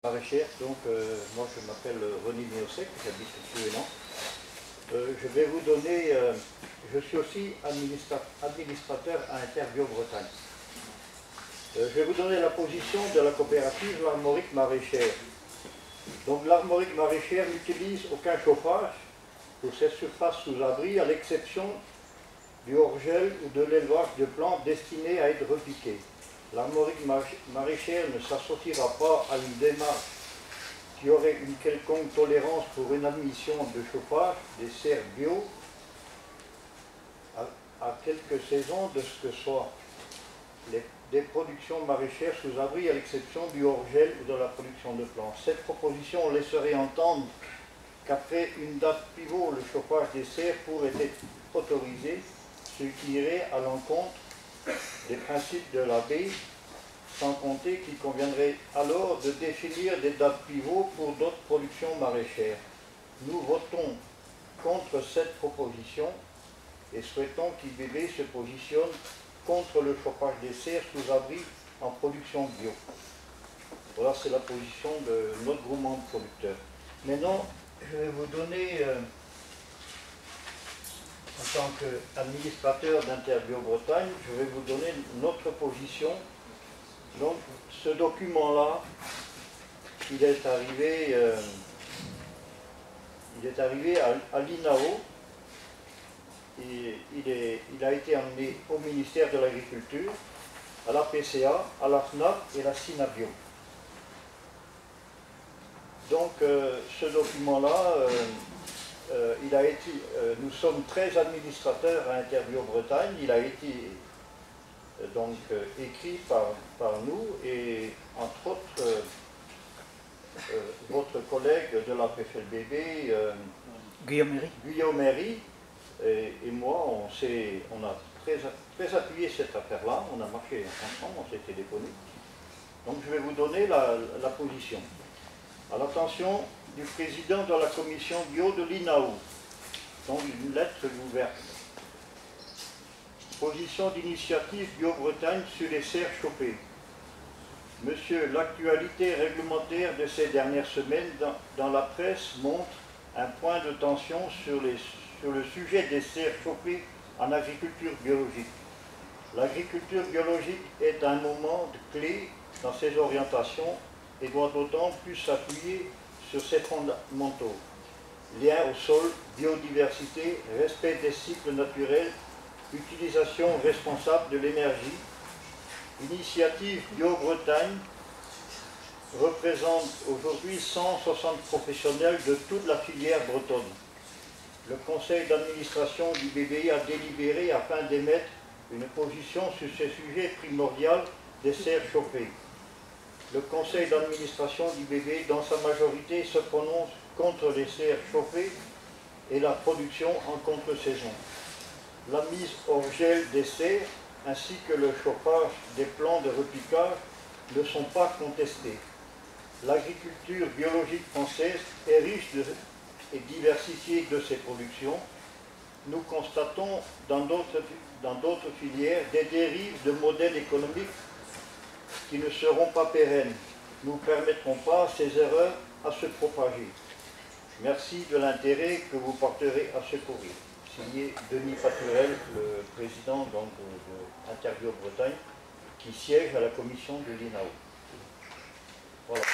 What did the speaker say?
Maraîchère, donc moi je m'appelle René Miosek, j'habite Tuélan. Je vais vous donner, je suis aussi administrateur à Interbio Bretagne. Je vais vous donner la position de la coopérative l'Armorique Maraîchère. Donc l'Armorique Maraîchère n'utilise aucun chauffage pour ses surfaces sous abri, à l'exception du hors-gel ou de l'élevage de plantes destinées à être repiquées. L'Armorique Maraîchère ne s'associera pas à une démarche qui aurait une quelconque tolérance pour une admission de chauffage des serres bio à quelques saisons de ce que soit des productions maraîchères sous abri, à l'exception du hors-gel ou de la production de plantes. Cette proposition laisserait entendre qu'après une date pivot, le chauffage des serres pourrait être autorisé, ce qui irait à l'encontre des principes de l'AB, sans compter qu'il conviendrait alors de définir des dates pivots pour d'autres productions maraîchères. Nous votons contre cette proposition et souhaitons qu'IBB se positionne contre le chauffage des serres sous abri en production bio. Voilà, c'est la position de notre groupement de producteurs. Maintenant, je vais vous donner, en tant qu'administrateur d'Interbio Bretagne, je vais vous donner notre position. Donc, ce document-là, il est arrivé à l'INAO. Il a été amené au ministère de l'Agriculture, à la PCA, à la FNAP et à la SINABio. Donc, ce document-là, nous sommes 13 administrateurs à Interbio Bretagne. Il a été donc écrit par nous et entre autres votre collègue de la PFLBB, Guillaume Méry et moi, on a très appuyé cette affaire-là, on a marché ensemble, on s'est téléphoné. Donc je vais vous donner la position. À l'attention du président de la commission bio de l'INAO, donc une lettre ouverte. Position d'initiative Bio-Bretagne sur les serres chauffées. Monsieur, l'actualité réglementaire de ces dernières semaines dans la presse montre un point de tension sur le sujet des serres chauffées en agriculture biologique. L'agriculture biologique est un moment clé dans ses orientations et doit d'autant plus s'appuyer sur ses fondamentaux. Lien au sol, biodiversité, respect des cycles naturels, utilisation responsable de l'énergie. Initiative Bio-Bretagne représente aujourd'hui 160 professionnels de toute la filière bretonne. Le conseil d'administration du BBI a délibéré afin d'émettre une position sur ce sujet primordial des serres chauffées. Le conseil d'administration du BBI, dans sa majorité, se prononce contre les serres chauffées et la production en contre-saison. La mise hors gel des serres ainsi que le chauffage des plants de repiquage ne sont pas contestés. L'agriculture biologique française est riche et diversifiée de ses productions. Nous constatons dans d'autres filières des dérives de modèles économiques qui ne seront pas pérennes. Nous ne permettrons pas à ces erreurs à se propager. Merci de l'intérêt que vous porterez à ce courrier. Signé Denis Paturel, le président de Interbio Bretagne, qui siège à la commission de l'INAO. Voilà.